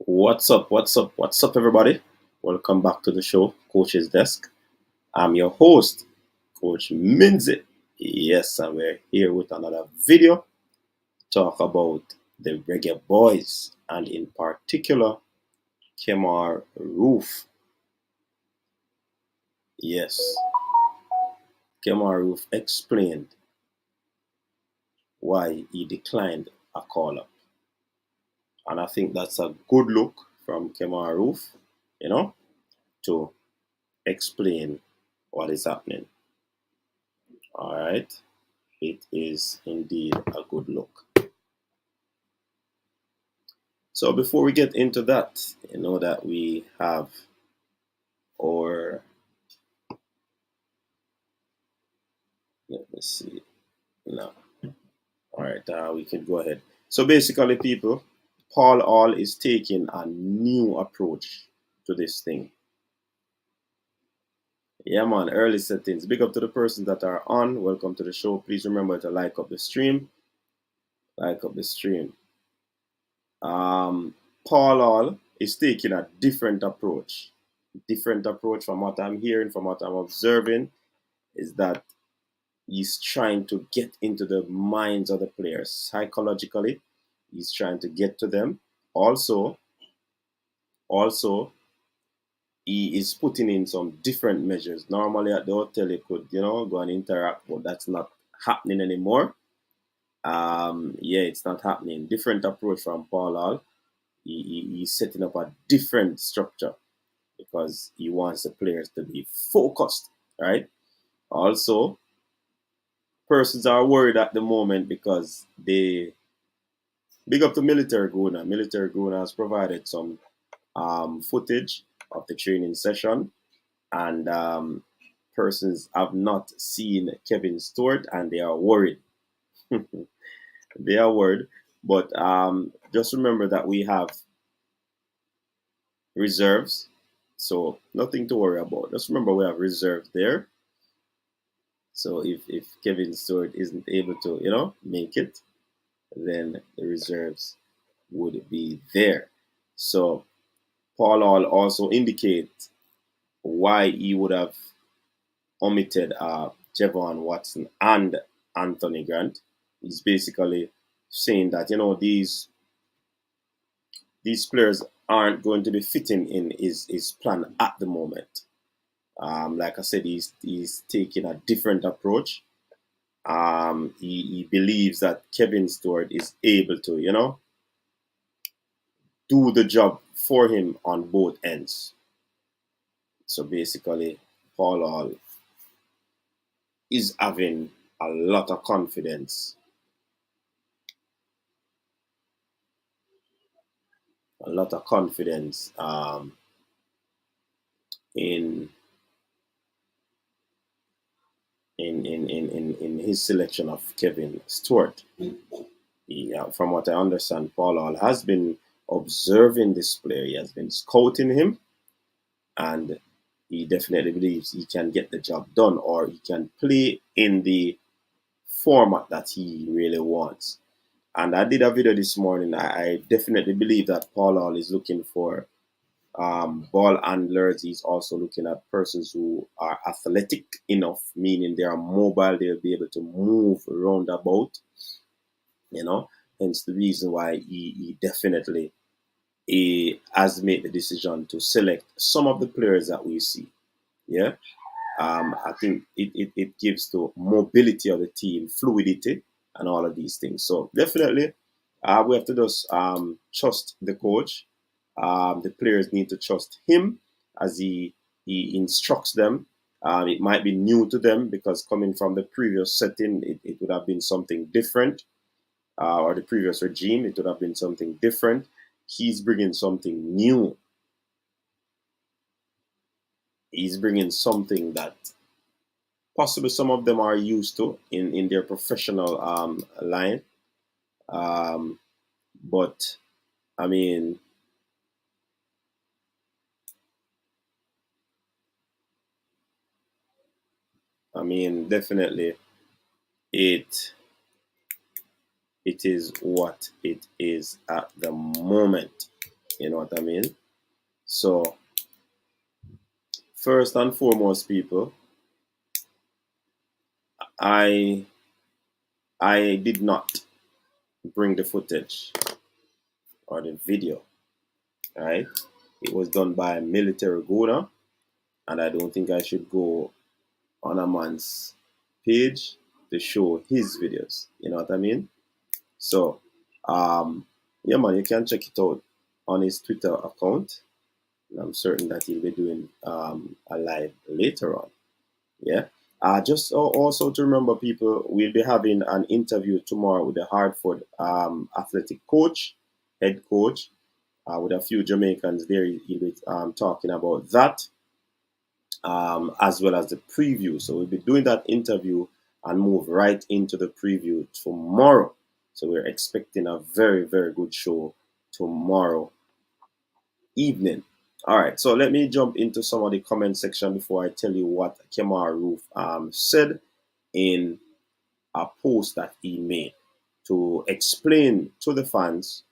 What's up? What's up? What's up, everybody? Welcome back to the show, Coach's Desk. I'm your host, Coach Minzy. Yes, and we're here with another video to talk about the Reggae Boyz and, in particular, Kemar Roofe. Yes, Kemar Roofe explained why he declined a call up, and I think that's a good look from Kemar Roofe, to explain what is happening. All right. It is indeed a good look. So before we get into that, you know that we have our, let me see, no, all right, we can go ahead. So basically, people, Paul All is taking a new approach to this thing. Yeah, man, early settings. Big up to the persons that are on. Welcome to the show. Please remember to like up the stream. Like up the stream. Paul All is taking a different approach. Different approach from what I'm hearing, from what I'm observing, is that he's trying to get into the minds of the players psychologically. He's trying to get to them. Also, he is putting in some different measures. Normally at the hotel, he could, go and interact, but that's not happening anymore. Yeah, it's not happening. Different approach from Paul Hall. He's setting up a different structure because he wants the players to be focused, right? Also, persons are worried at the moment because they big up to Military Guna. Military Guna has provided some footage of the training session, and persons have not seen Kevin Stewart, and they are worried. They are worried, but just remember that we have reserves, so nothing to worry about. Just remember we have reserves there. So if Kevin Stewart isn't able to, make it, then the reserves would be there. So Paul Hall also indicates why he would have omitted Javon Watson and Anthony Grant. He's basically saying that these players aren't going to be fitting in his plan at the moment. Like I said, he's taking a different approach. He believes that Kevin Stewart is able to, do the job for him on both ends. So basically, Paul Hall is having a lot of confidence, a lot of confidence in, in his selection of Kevin Stewart. From what I understand, Paul Hall has been observing this player. He has been scouting him, and he definitely believes he can get the job done, or he can play in the format that he really wants. And I did a video this morning. I definitely believe that Paul Hall is looking for ball handlers. He's also looking at persons who are athletic enough, meaning they are mobile, they'll be able to move around about, hence the reason why he definitely has made the decision to select some of the players that we see. Yeah. I think it gives to mobility of the team, fluidity, and all of these things. So definitely, we have to just trust the coach. The players need to trust him as he instructs them. It might be new to them because coming from the previous setting, it would have been something different, or the previous regime, it would have been something different. He's bringing something new. He's bringing something that possibly some of them are used to in their professional line. Um, but I mean, definitely it it is what it is at the moment. You know what I mean? So first and foremost, people, I I did not bring the footage or the video, right? It was done by a military guna, and I don't think I should go on a man's page to show his videos. You know what I mean? So, yeah, man, you can check it out on his Twitter account. And I'm certain that he'll be doing a live later on. Yeah. Just also to remember, people, we'll be having an interview tomorrow with the Hartford athletic coach, head coach, with a few Jamaicans there. He'll be talking about that, as well as the preview. So we'll be doing that interview and move right into the preview tomorrow. So we're expecting a very, very good show tomorrow evening. All right, so let me jump into some of the comment section before I tell you what Kemar Roofe said in a post that he made to explain to the fans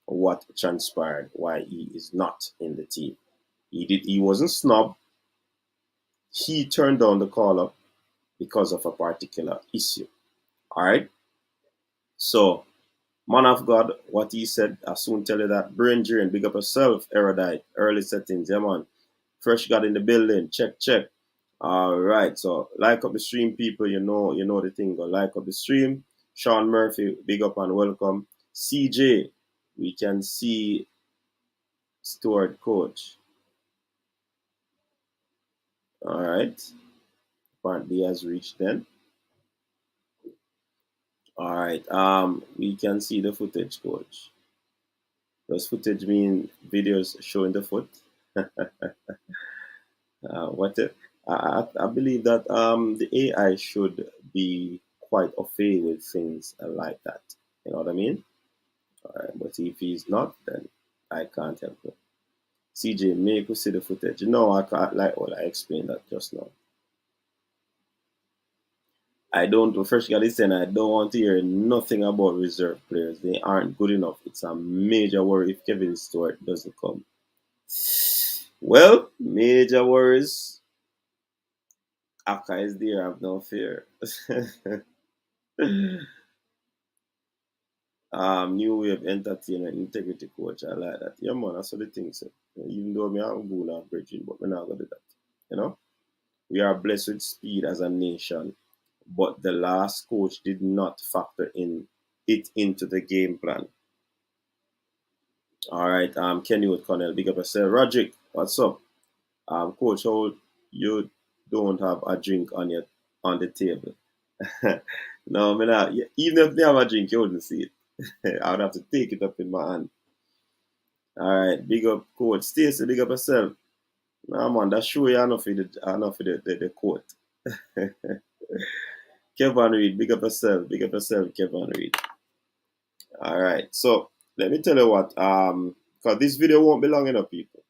what transpired, why he is not in the team. He wasn't snubbed. He turned down the call up because of a particular issue. All right. So, man of God, what he said, I soon tell you that. Brain drain, big up yourself, erudite, early settings, yeah, man. Fresh God in the building, check, check. All right. So, like up the stream, people, you know the thing. Go like up the stream. Sean Murphy, big up and welcome. CJ, we can see Stuart Coach. All right. Apparently has reached then. All right. We can see the footage, coach. Does footage mean videos showing the foot? What? I believe that the AI should be quite okay with things like that. You know what I mean? All right, but if he's not, then I can't help it. CJ, make us see the footage. No, I can't. Like what I explained that just now. I don't. First, got listen. I don't want to hear nothing about reserve players. They aren't good enough. It's a major worry if Kevin Stewart doesn't come. Well, major worries. Aka is there. I have no fear. New wave entertainment integrity coach. I like that. Yeah, man. That's what the thing said. Even though me I'm good at bridging, but we're not gonna do that. You know, we are blessed with speed as a nation, but the last coach did not factor in it into the game plan. All right. Kenny with Connell, big up yourself. Roderick, what's up? Coach, how you don't have a drink on the table? No, man. Even if they have a drink, you wouldn't see it. I would have to take it up in my hand. All right, big up, coach. Stacy, big up yourself. Nah, man, that's sure you enough for the quote. Kevin Reed, big up yourself. Big up yourself, Kevin Reed. All right, so let me tell you what. Because this video won't be long enough, people.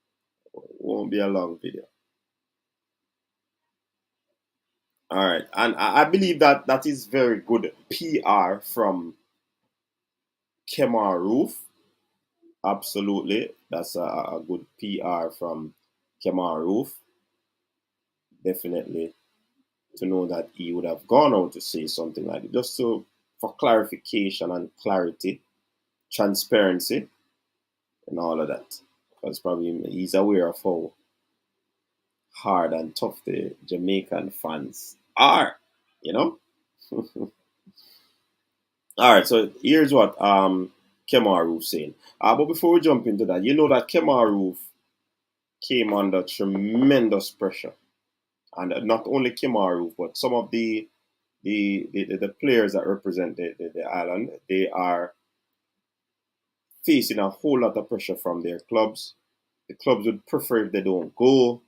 It won't be a long video. All right, and I believe that that is very good PR from Kemar Roofe. Absolutely, that's a good PR from Kemar Roofe. Definitely, to know that he would have gone out to say something like it, just to for clarification and clarity, transparency, and all of that. Because probably he's aware of how hard and tough the Jamaican fans are, you know. All right, so here's what Kemar Roofe saying. But before we jump into that, you know that Kemar Roofe came under tremendous pressure, and not only Kemar Roofe, but some of the players that represent the island, they are facing a whole lot of pressure from their clubs. The clubs would prefer if they don't go.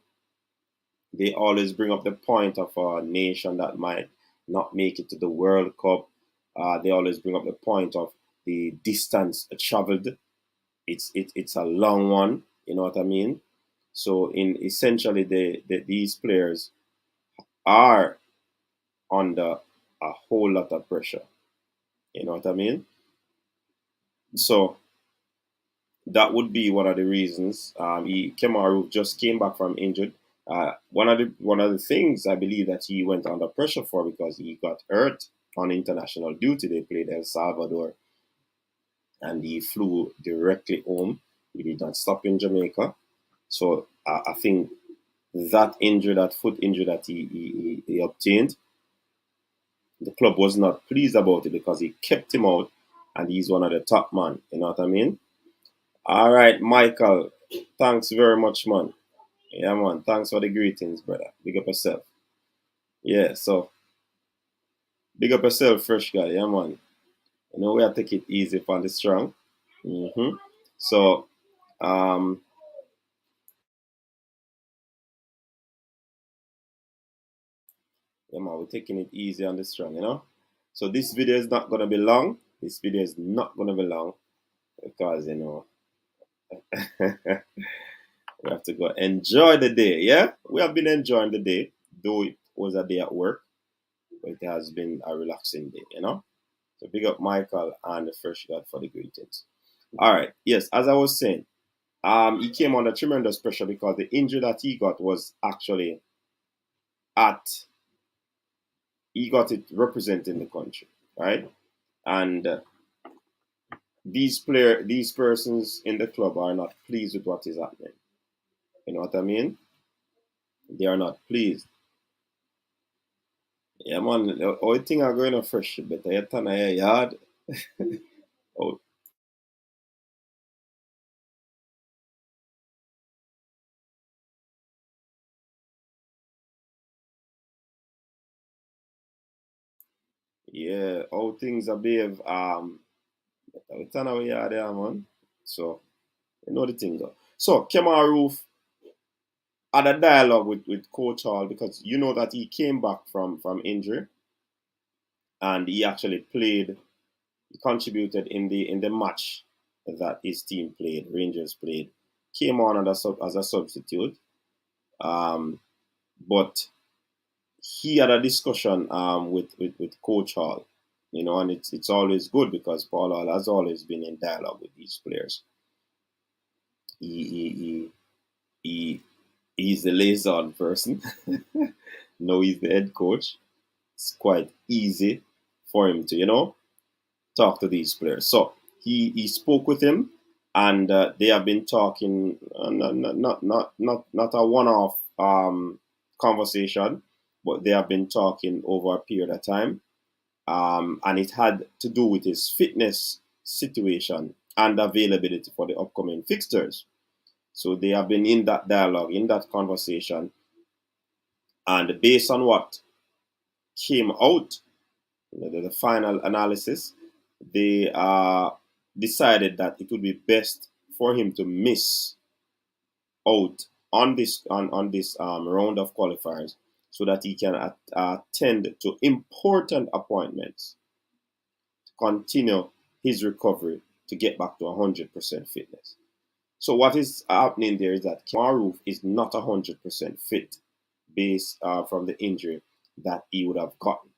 They always bring up the point of a nation that might not make it to the World Cup. They always bring up the point of the distance traveled. It's a long one. You know what I mean? So in essentially, these players are under a whole lot of pressure. You know what I mean? So that would be one of the reasons. Kemar Roofe just came back from injured. One of the things I believe that he went under pressure for because he got hurt on international duty. They played El Salvador, and he flew directly home. He did not stop in Jamaica. So I think that injury, that foot injury that he obtained, the club was not pleased about it because he kept him out, and he's one of the top man. You know what I mean? All right, Michael. Thanks very much, man. Yeah, man. Thanks for the greetings, brother. Big up yourself. Yeah, so big up yourself, fresh guy. Yeah, man. You know, we have to take it easy on the strong. So, um, yeah, man, we're taking it easy on the strong, you know. So this video is not gonna be long. This video is not gonna be long because we have to go enjoy the day. Yeah, we have been enjoying the day, though it was a day at work, but it has been a relaxing day, you know. So big up Michael and the Fresh God for the greetings. All right, yes, as I was saying, he came under tremendous pressure because the injury that he got was actually at he got it representing the country, right? And these persons in the club are not pleased with what is happening. You know what I mean? They are not pleased. Yeah, man. The only thing I'm going to fresh, better you turn your yard. Oh, yeah. All things are behave. Better we turn our yard there, man. So you know the thing go. So Kemar Roof had a dialogue with Coach Hall because you know that he came back from injury and he actually played. He contributed in the match that his team played. Rangers played. Came on as a substitute. Um, but he had a discussion with Coach Hall, and it's always good because Paul Hall has always been in dialogue with these players. He he he, he he's the liaison person. No, he's the head coach. It's quite easy for him to talk to these players. So he spoke with him, and they have been talking. Not a one-off conversation, but they have been talking over a period of time, and it had to do with his fitness situation and availability for the upcoming fixtures. So they have been in that dialogue, in that conversation, and based on what came out, the final analysis, they decided that it would be best for him to miss out on this round of qualifiers so that he can attend to important appointments to continue his recovery to get back to 100% fitness. So what is happening there is that Kemar Roofe is not 100% fit based from the injury that he would have gotten.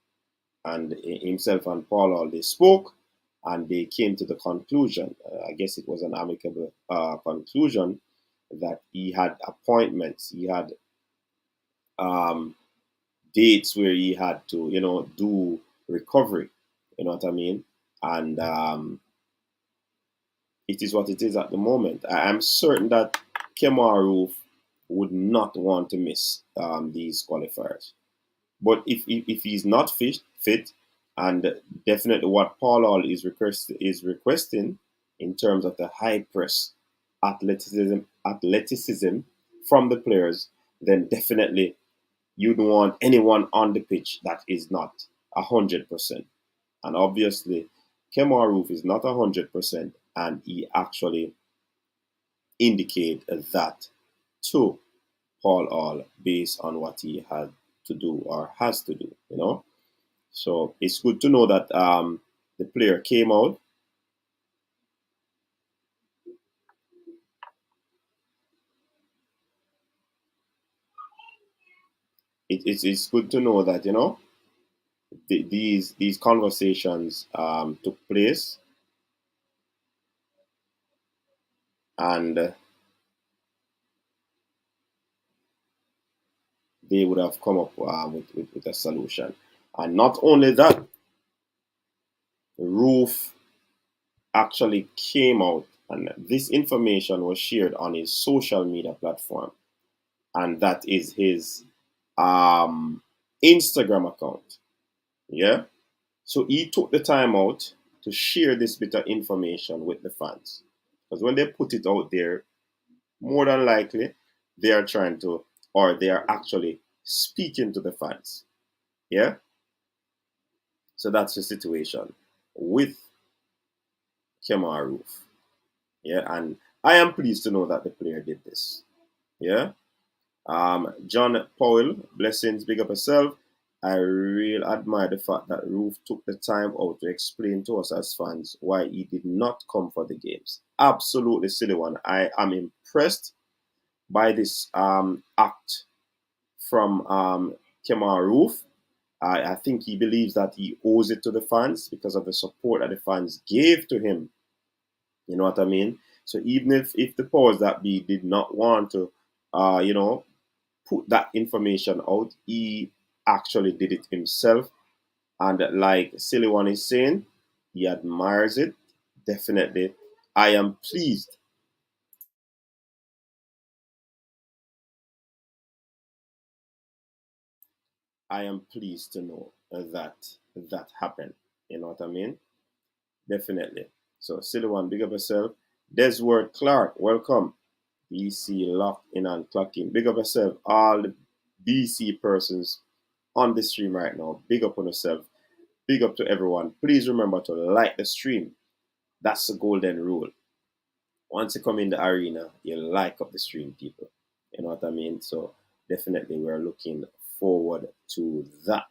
And himself and Paul all they spoke, and they came to the conclusion. I guess it was an amicable conclusion that he had appointments, he had um, dates where he had to, do recovery. You know what I mean? And it is what it is at the moment. I am certain that Kemar Roofe would not want to miss these qualifiers. But if he's not fit, and definitely what Paul Hall is requesting in terms of the high press athleticism from the players, then definitely you don't want anyone on the pitch that is not 100%. And obviously, Kemar Roofe is not 100%, and he actually indicate that to Paul Hall based on what he had to do or has to do. So it's good to know that the player came out. It's good to know that these conversations took place. and they would have come up with a solution. And not only that, Roof actually came out, and this information was shared on his social media platform, and that is his um, Instagram account. Yeah. So he took the time out to share this bit of information with the fans. Because when they put it out there, more than likely they are trying to, or they are actually speaking to the fans. Yeah. So that's the situation with Kemar Roofe. Yeah. And I am pleased to know that the player did this. Yeah. John Powell, blessings, big up yourself. I really admire the fact that Roof took the time out to explain to us as fans why he did not come for the games. Absolutely silly one. I am impressed by this act from Kemar Roof. I think he believes that he owes it to the fans because of the support that the fans gave to him. You know what I mean? So even if the powers that be did not want to, you know, put that information out. He actually did it himself. And like Silly One is saying, he admires it. Definitely. I am pleased. I am pleased to know that happened. You know what I mean? Definitely. So Silly One, big up yourself. Desword Clark, welcome. BC lock in and clock in. Big up yourself. All the BC persons on the stream right now. Big up on yourself. Big up to everyone. Please remember to like the stream. That's the golden rule. Once you come in the arena, you like up the stream, people. You know what I mean? So definitely we're looking forward to that.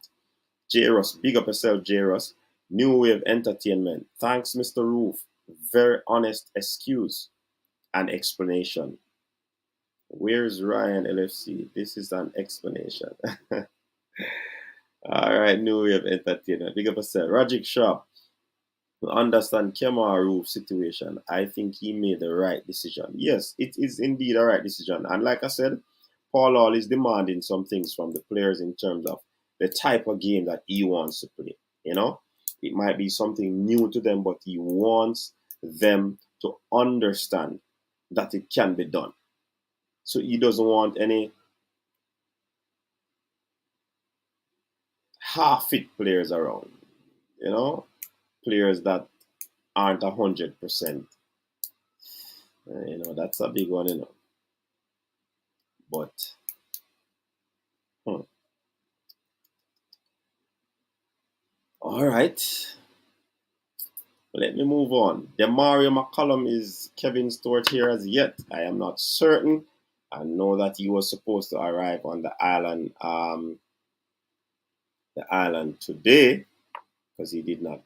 J Ross, big up yourself, J Ross. New Wave Entertainment. Thanks, Mr. Roof. Very honest excuse and explanation. Where's Ryan LFC? This is an explanation. All right, New Wave Entertainment. Big up yourself. Rajic Shop. To understand Kemar Roof's situation, I think he made the right decision. Yes, it is indeed a right decision. And like I said, Paul Hall is demanding some things from the players in terms of the type of game that he wants to play. You know, it might be something new to them, but he wants them to understand that it can be done. So he doesn't want any half fit players around, you know, players that aren't 100%. You know, that's a big one, you know. But hmm. All right, let me move on. Demario McCollum is Kevin Stewart here as yet. I am not certain. I know that he was supposed to arrive on the island today because he did not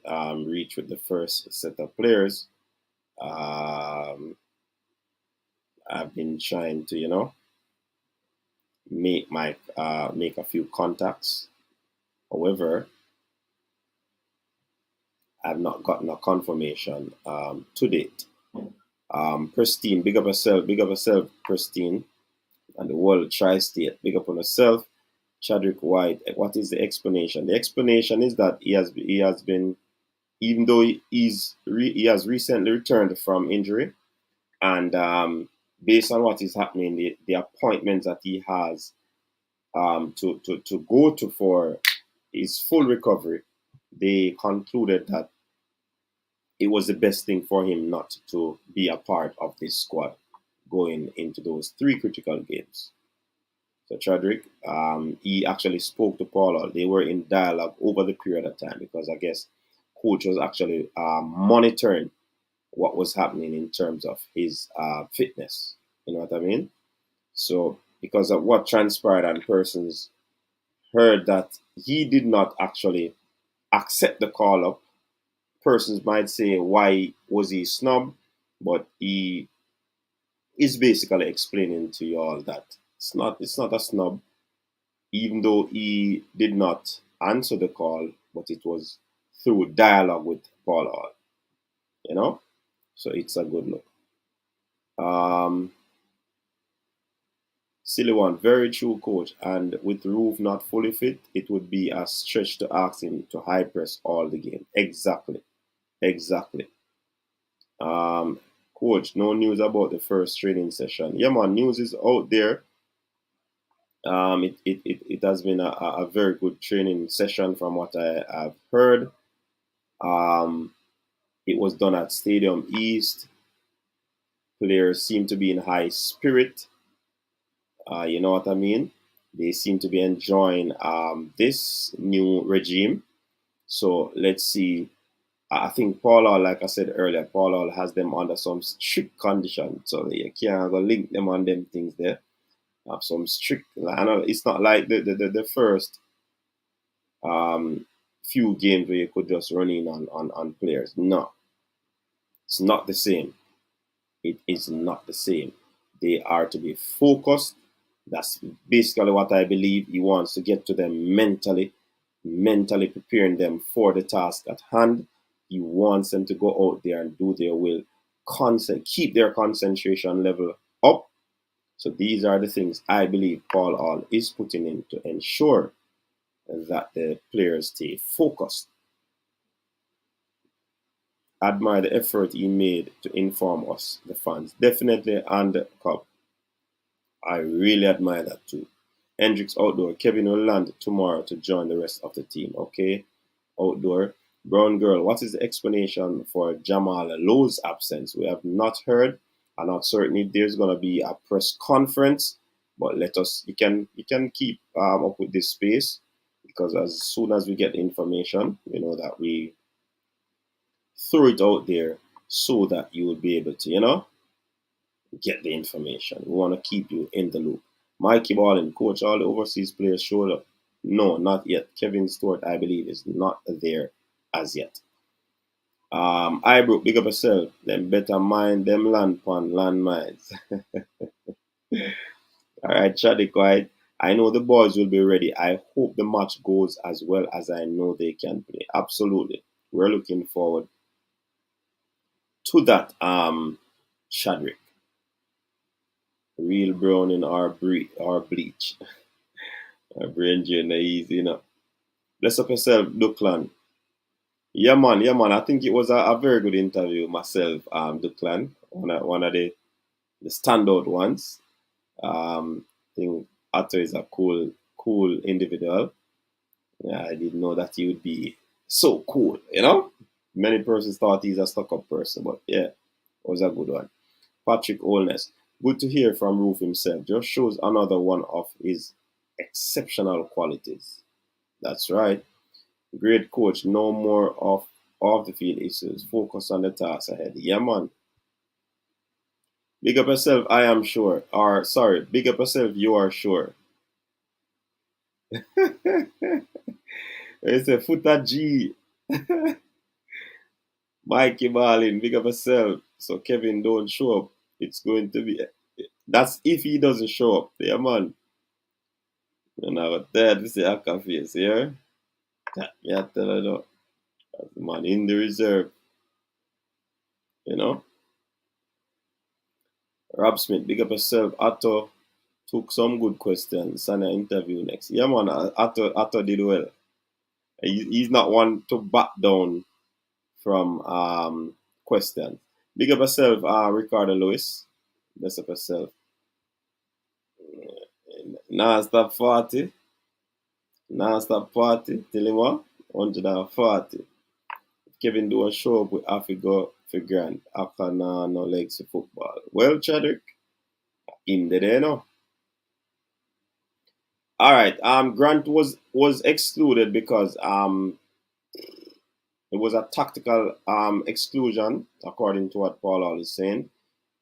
reach with the first set of players. Um, I've been trying to, you know, make a few contacts. However, I've not gotten a confirmation to date. Pristine, big up yourself, Pristine, and the world tri-state, big up on yourself. Chadwick White, what is the explanation? The explanation is that he has been, even though he has recently returned from injury, and based on what is happening, the appointments that he has to go to for his full recovery, they concluded that it was the best thing for him not to be a part of this squad going into those three critical games. So Chadrick, he actually spoke to Paula. They were in dialogue over the period of time because I guess coach was actually monitoring what was happening in terms of his fitness. You know what I mean? So because of what transpired and persons heard that he did not actually accept the call up, persons might say why was he snubbed, but he is basically explaining to you all that it's not a snub, even though he did not answer the call, but it was through dialogue with Paul Hall, you know? So it's a good look. Um, Silly one, very true, coach. And with Roof not fully fit, it would be a stretch to ask him to high press all the game. Exactly, exactly. Um, Coach, no news about the first training session. Yeah, man, news is out there. It has been a very good training session from what I have heard. Um, it was done at Stadium East. Players seem to be in high spirit. You know what I mean? They seem to be enjoying this new regime. So let's see. I think Paul, like I said earlier, Paul has them under some strict conditions. So you can't go link them on them things there. Have some strict. I know it's not like the first um, few games where you could just run in on players. No, it's not the same. It is not the same. They are to be focused. That's basically what I believe he wants to get to them mentally preparing them for the task at hand. He wants them to go out there and do their will, keep their concentration level up. So these are the things I believe Paul Hall is putting in to ensure that the players stay focused. Admire the effort he made to inform us, the fans. Definitely, and Cup. I really admire that too. Hendricks outdoor. Kevin will land tomorrow to join the rest of the team. Okay, outdoor. Brown girl. What is the explanation for Jamal Low's absence? We have not heard. I'm not certain if there's gonna be a press conference, but let us. You can keep up with this space because as soon as we get the information, you know that we throw it out there so that you will be able to, get the information. We want to keep you in the loop. Mikey Ballin, coach, all the overseas players showed up. No, not yet. Kevin Stewart, I believe, is not there as yet. Ibrook, big up yourself. Them better mind them land pon land mines. All right, Chaddy quiet. I know the boys will be ready. I hope the match goes as well as I know they can play. Absolutely. We're looking forward to that. Shadrick. Real brown in our bleach. Our brain drain easy, Bless up yourself, Duckland. Yeah, man. I think it was a very good interview myself, Duckland. One of the standout ones. I think Otto is a cool individual. Yeah, I didn't know that he would be so cool. Many persons thought he's a stuck-up person, but yeah, it was a good one. Patrick Olness. Good to hear from Roof himself. Just shows another one of his exceptional qualities. That's right. Great coach. No more of off the field issues. Focus on the task ahead. Yeah, man. Big up yourself, I am sure. Or, sorry, big up yourself, you are sure. It's a footer G. Mikey Marlin, big up yourself. So Kevin don't show up. It's going to be. That's if he doesn't show up. Yeah, man. And I got that. This is a face, yeah? Yeah, tell her no. That's the man in the reserve, you know? Rob Smith, big up yourself. Atto took some good questions. Sana interview next. Yeah, man. Atto did well. He's not one to back down from questions. Big up yourself, Ricardo Lewis. Best up yourself. Non-stop party. Non-stop party. Tell him what? 140. Kevin do a show up with Africa for Grant. After no legs for football. Well, Chadwick, in the day no. All right. Grant was excluded because it was a tactical exclusion, according to what Paul Hall is saying.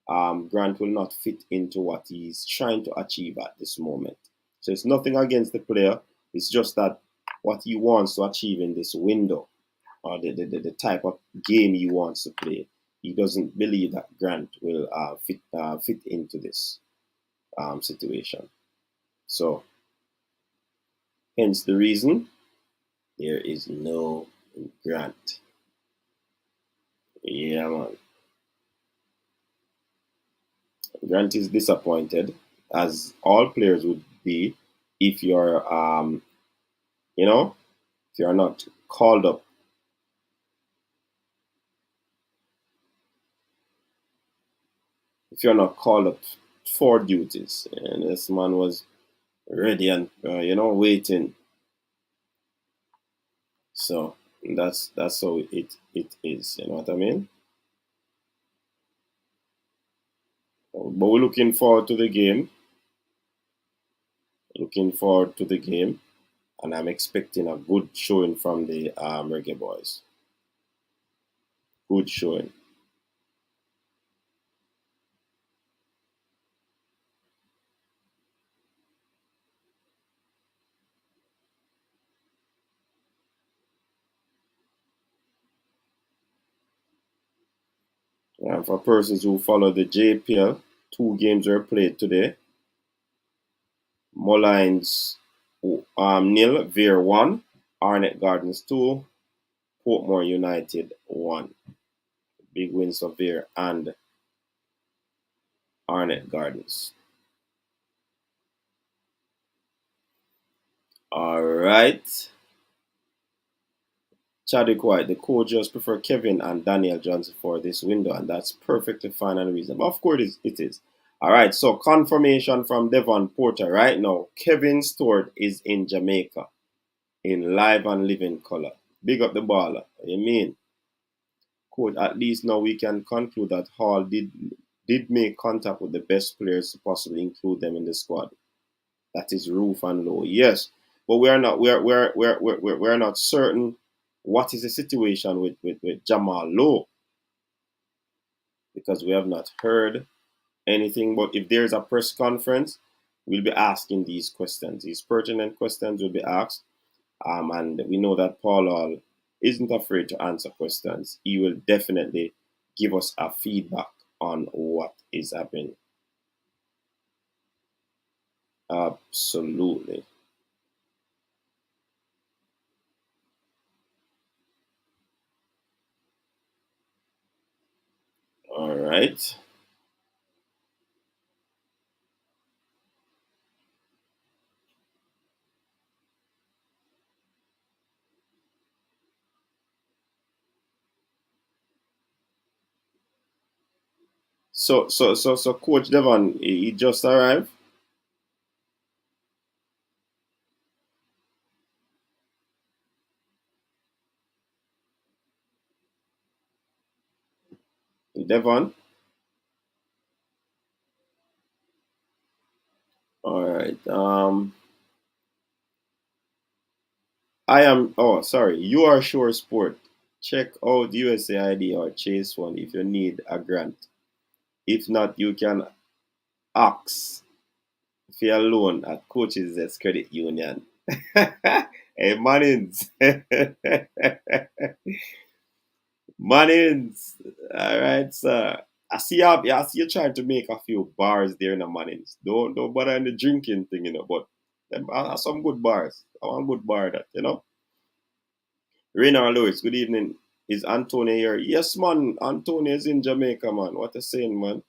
Grant will not fit into what he's trying to achieve at this moment. So it's nothing against the player. It's just that what he wants to achieve in this window or the type of game he wants to play, he doesn't believe that Grant will fit into this situation. So hence the reason there is no Grant. Yeah, man. Grant is disappointed, as all players would be, if you're, you know, if you're not called up, if you're not called up for duties. And this man was ready and waiting. So that's how it is. You know what I mean? But we're looking forward to the game. Looking forward to the game, and I'm expecting a good showing from the Reggae Boyz. Good showing. For persons who follow the JPL, two games were played today. Mullines nil, Veer 1, Arnett Gardens 2, Portmore United 1. Big wins for Veer and Arnett Gardens. All right. Chadwick White, the coaches prefer Kevin and Daniel Johnson for this window, and that's perfectly fine and reasonable. Of course, it is. All right, so confirmation from Devon Porter right now. Kevin Stewart is in Jamaica in live and living color. Big up the baller. You mean? Coach, at least now we can conclude that Hall did make contact with the best players to possibly include them in the squad. That is Roof and Low. Yes, but we're not certain what is the situation with Jamal Low, because we have not heard anything. But if there's a press conference, we'll be asking these questions. These pertinent questions will be asked. And we know that Paul Hall isn't afraid to answer questions. He will definitely give us a feedback on what is happening. Absolutely. All right. So Coach Devon, he just arrived. Devon. All right. I am. Oh, sorry. You are Sure Sport. Check out USAID or Chase One if you need a grant. If not, you can ask for a loan at Coaches Credit Union. Hey, Mannings. Mannings. All right, sir. I see you trying to make a few bars there in the Mannings. Don't bother in the drinking thing, but them are some good bars. I want a good bar that. Rainer Lewis, good evening. Is Antonio here? Yes, man. Antonio is in Jamaica, man. What a saying, man.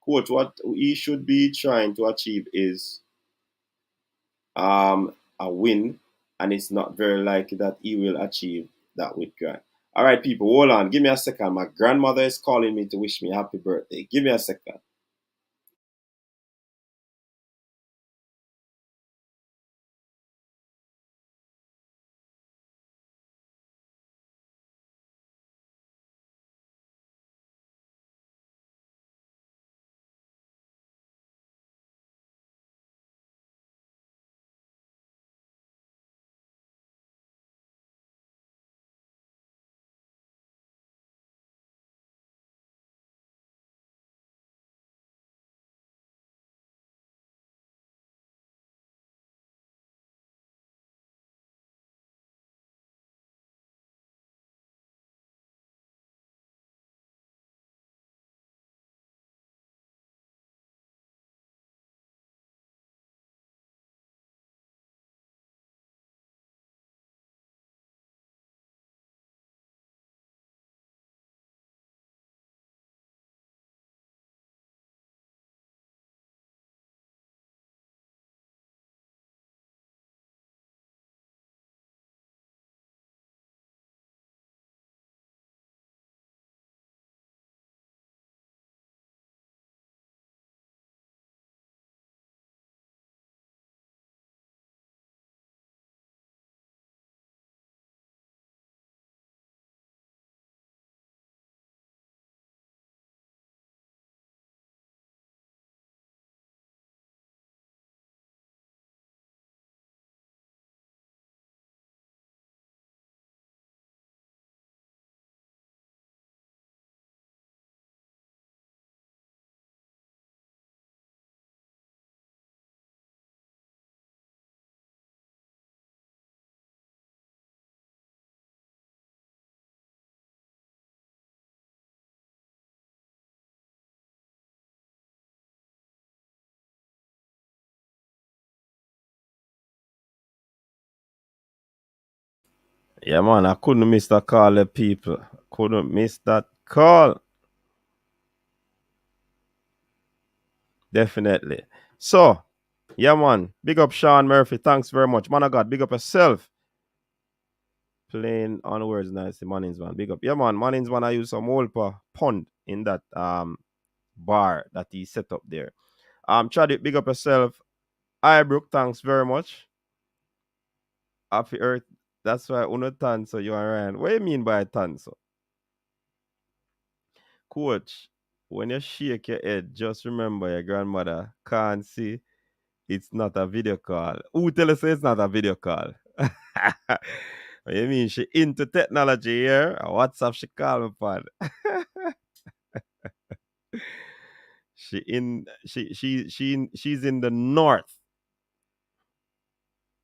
Coach, what he should be trying to achieve is a win, and it's not very likely that he will achieve that with Grant. All right, people, hold on. Give me a second. My grandmother is calling me to wish me happy birthday. Give me a second. Yeah, man, I couldn't miss that call, people. Couldn't miss that call. Definitely. So, yeah, man. Big up Sean Murphy. Thanks very much. Man of God, big up yourself. Playing on words nice, Mannings man. Big up. Yeah, man. Mannings man, I use some old pond in that bar that he set up there. Chadwick, big up yourself. Ibrook, thanks very much. Happy Earth. That's why uno tanso you are Ryan. What do you mean by tanso? Coach, when you shake your head, just remember your grandmother can't see. It's not a video call. Who tell us it's not a video call? What you mean she into technology here? WhatsApp she call me upon. She's in the north.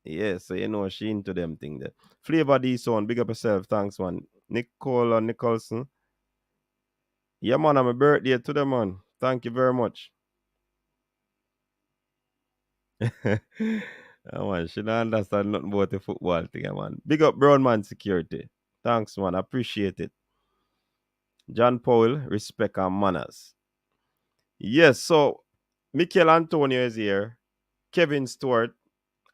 Yeah, so you know she into them thing there. Flavor D son, big up yourself, thanks man. Nicola Nicholson. Yeah man, I'm a birthday to them man. Thank you very much. Yeah, man, she don't understand nothing about the football thing, man. Big up Brown Man Security. Thanks, man. Appreciate it. John Paul, respect and manners. Yes, so Michael Antonio is here. Kevin Stewart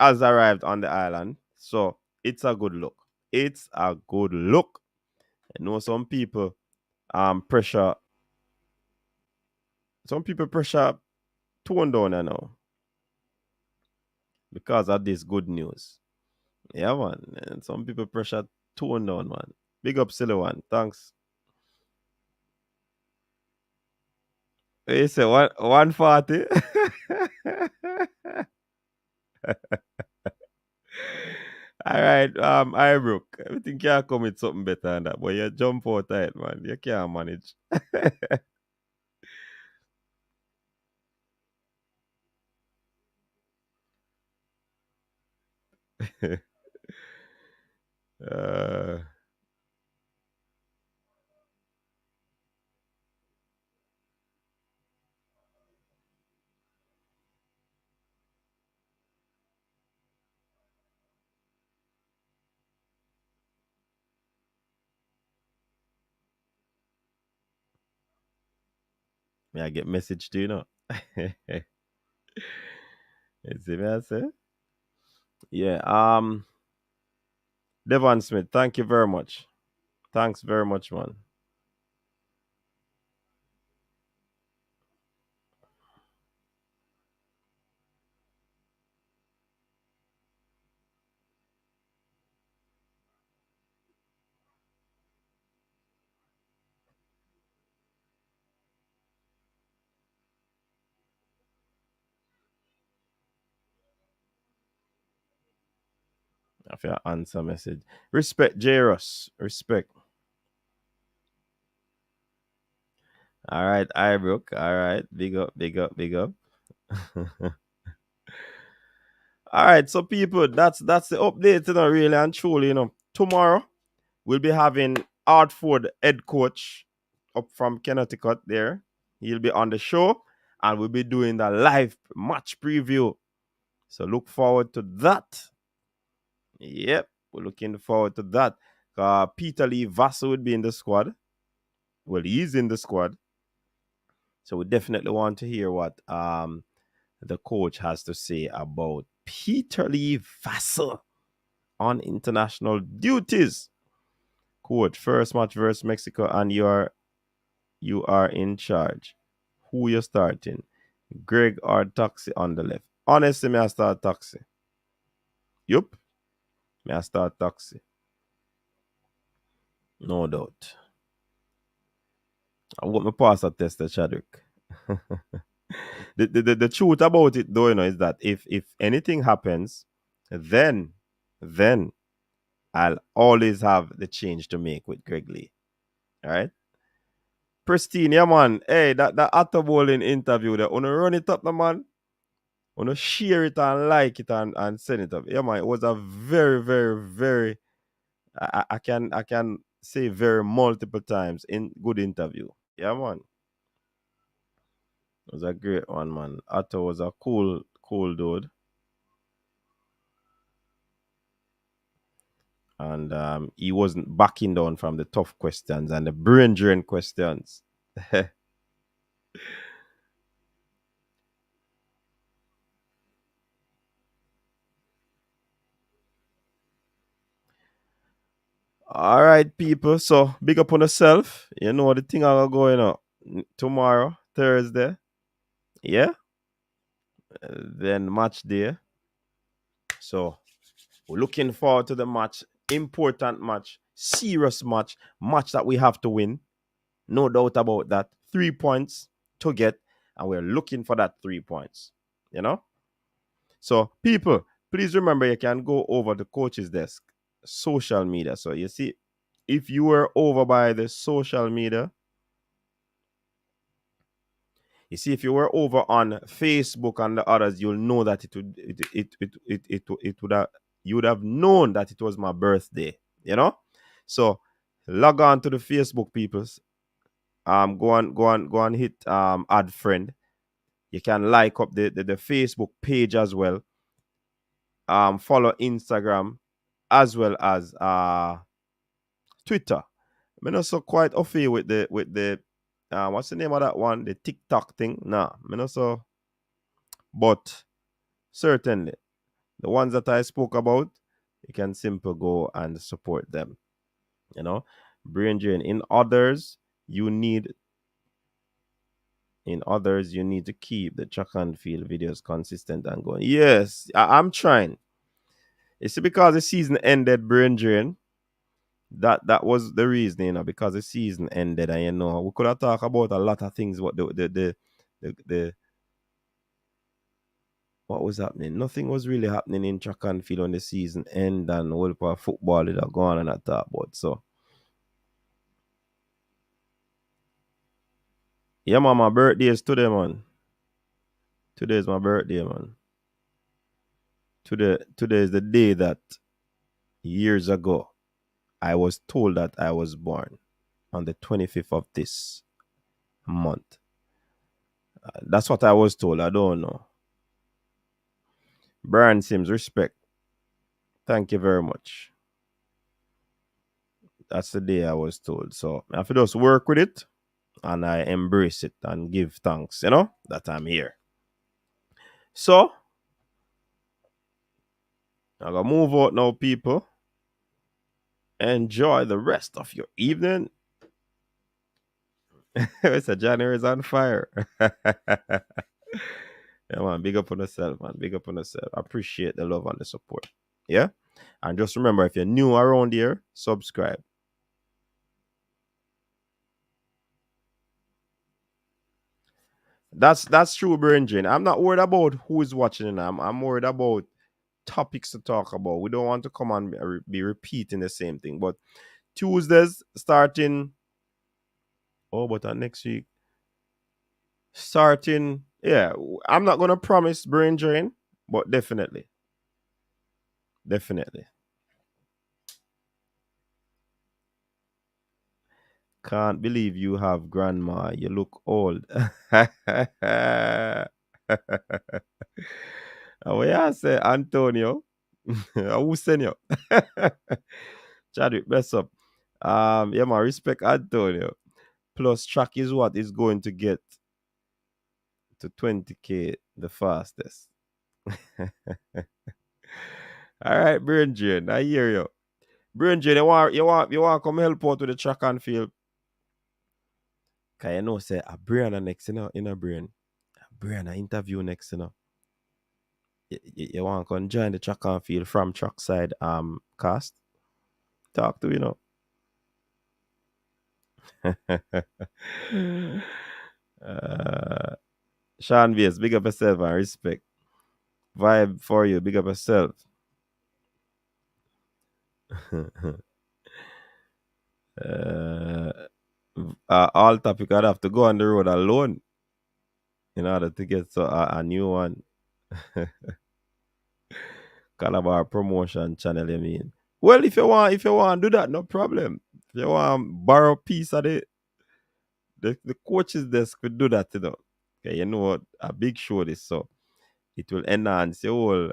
has arrived on the island. So it's a good look. It's a good look. I know pressure some people pressure tone down you know because of this good news. Yeah man. And some people pressure tone down, man. Big up Silly One. Thanks. You say 140? All right, Ibrook. I think you come with something better than that, but you jump out tight, man. You can't manage. uh, may I get message to you know? You see me I say? Yeah. Devon Smith, thank you very much. Thanks very much, man. If you answer message. Respect Jairus. Respect. All right, Ibrook. All right. Big up, big up, big up. All right, so people, that's the update, really and truly, Tomorrow we'll be having Artford head coach up from Connecticut there. He'll be on the show and we'll be doing the live match preview. So look forward to that. Yep, we're looking forward to that. Peter Lee Vassell would be in the squad. Well, he's in the squad. So we definitely want to hear what the coach has to say about Peter Lee Vassell on international duties. Coach, first match versus Mexico, and you are in charge. Who you starting? Greg or Taxi on the left? Honestly, may I start Taxi? Yup, may I start Taxi? No doubt. I want my pass a test, Chadwick. The truth about it, though, is that if anything happens, then then I'll always have the change to make with Greg Lee. All right. Pristine, yeah, man. Hey, that Otto Bowling interview, that wanna run it up, the man. Wanna share it and like it and send it up. Yeah, man. It was a very, very, very. I can say very multiple times in good interview. Yeah, man. It was a great one, man. Otto was a cool dude. and he wasn't backing down from the tough questions and the brain drain questions. All right, people. So big up on yourself. You know the thing are going on tomorrow, Thursday. Yeah. Then match day. So we're looking forward to the match. Important match. Serious match. Match that we have to win. No doubt about that. 3 points to get. And we're looking for that 3 points. You know? So, people, please remember you can go over the coach's desk, social media. So, you see, if you were over by the social media, you see, if you were over on Facebook and the others, you'll know that it would have you would have known that it was my birthday. You know, so log on to the Facebook peoples. Go on, hit add friend. You can like up the Facebook page as well. Follow Instagram as well as Twitter. I'm not so quite off with the what's the name of that one? The TikTok thing. Nah, I'm not so, but certainly the ones that I spoke about, you can simply go and support them. You know, brain drain. In others, you need to keep the track and field videos consistent and going. Yes, I'm trying. It's because the season ended, brain drain. That was the reason, because the season ended, and we could have talked about a lot of things. What the what was happening? Nothing was really happening in track and field when the season ended, and all part of football did have gone and I talk about. So yeah, man, my birthday is today, man. Today is my birthday, man. Today is the day that years ago I was told that I was born on the 25th of this month. That's what I was told. I don't know. Brian Sims, respect. Thank you very much. That's the day I was told. So I have to just work with it and I embrace it and give thanks, that I'm here. So I'm gonna move out now, people. Enjoy the rest of your evening. It's a January's on fire. Yeah, man. Big up on yourself, man. Big up on yourself. Appreciate the love and the support. Yeah. And just remember, if you're new around here, subscribe. That's true, brain drain. I'm not worried about who is watching. I'm worried about topics to talk about. We don't want to come and be repeating the same thing. But Tuesdays starting, but next week starting, yeah. I'm not gonna promise brain drain, but definitely, definitely. Can't believe you have grandma. You look old. What you say, Antonio? Who send you? Chadwick, best up. Yeah, man, respect Antonio. Plus, track is what is going to get to 20K the fastest. All right, Brain Drain, I hear you. Brain Drain, you want to come help out with the track and field? Cause say a brain next, in a brain. A brain interview next, You want to come join the track and field from track side cast? Talk to uh, Sean Bass, big up yourself and respect. Vibe for you, big up yourself. uh, all topic I'd have to go on the road alone in order to get a new one. Calabar promotion channel, you mean? Well, if you want to do that, no problem. If you want borrow a piece of the coach's desk could do that, Okay, you know what? A big show this, so it will enhance your whole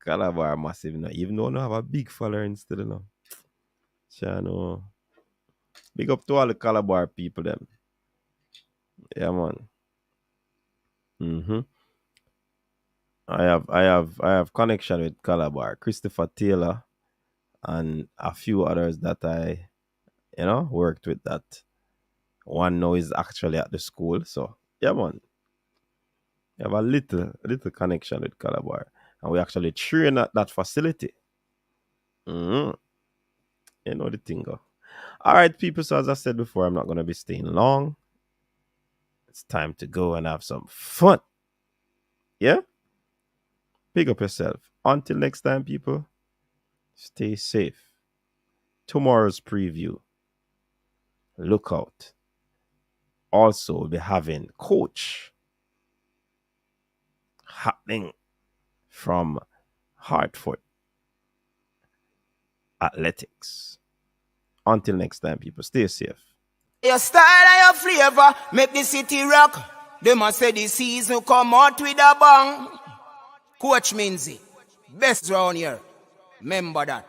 Calabar massive, you know. Even though I have a big following still, you know. Chano. Big up to all the Calabar people, them. Yeah, man. Mm-hmm. I have connection with Calabar, Christopher Taylor, and a few others that I, worked with. That one now is actually at the school. So yeah, man, we have a little connection with Calabar, and we actually train at that facility. Mm-hmm. You know the thing, go. All right, people. So as I said before, I'm not gonna be staying long. It's time to go and have some fun. Yeah, pick up yourself. Until next time, people. Stay safe. Tomorrow's preview. Look out. Also, we'll be having coach happening from Hartford Athletics. Until next time, people, stay safe. Your style and your flavor make the city rock. They must say the season come out with a bang. Coach Minzy, best round here. Remember that.